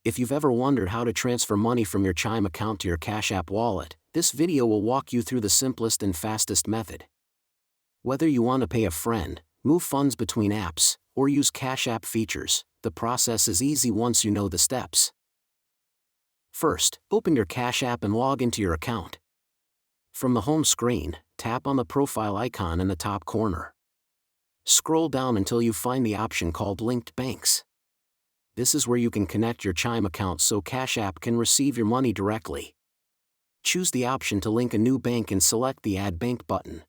If you've ever wondered how to transfer money from your Chime account to your Cash App wallet, this video will walk you through the simplest and fastest method. Whether you want to pay a friend, move funds between apps, or use Cash App features, the process is easy once you know the steps. First, open your Cash App and log into your account. From the home screen, tap on the profile icon in the top corner. Scroll down until you find the option called Linked Banks. This is where you can connect your Chime account so Cash App can receive your money directly. Choose the option to link a new bank and select the Add Bank button.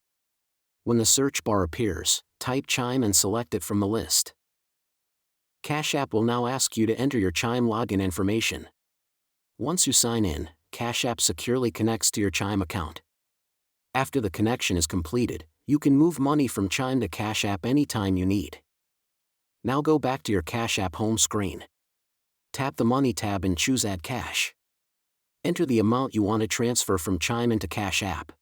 When the search bar appears, type Chime and select it from the list. Cash App will now ask you to enter your Chime login information. Once you sign in, Cash App securely connects to your Chime account. After the connection is completed, you can move money from Chime to Cash App anytime you need. Now go back to your Cash App home screen. Tap the Money tab and choose Add Cash. Enter the amount you want to transfer from Chime into Cash App.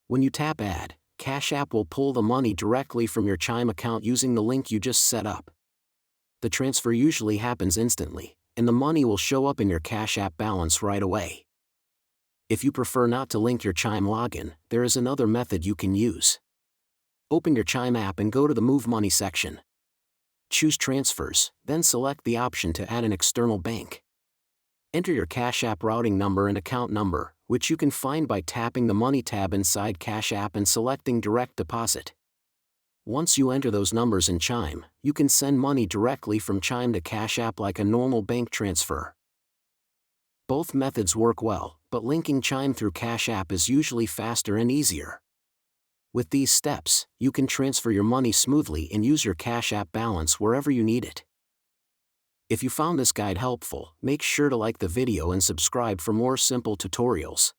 When you tap Add, Cash App will pull the money directly from your Chime account using the link you just set up. The transfer usually happens instantly, and the money will show up in your Cash App balance right away. If you prefer not to link your Chime login, there is another method you can use. Open your Chime app and go to the Move Money section. Choose Transfers, then select the option to add an external bank. Enter your Cash App routing number and account number, which you can find by tapping the Money tab inside Cash App and selecting Direct Deposit. Once you enter those numbers in Chime, you can send money directly from Chime to Cash App like a normal bank transfer. Both methods work well, but linking Chime through Cash App is usually faster and easier. With these steps, you can transfer your money smoothly and use your Cash App balance wherever you need it. If you found this guide helpful, make sure to like the video and subscribe for more simple tutorials.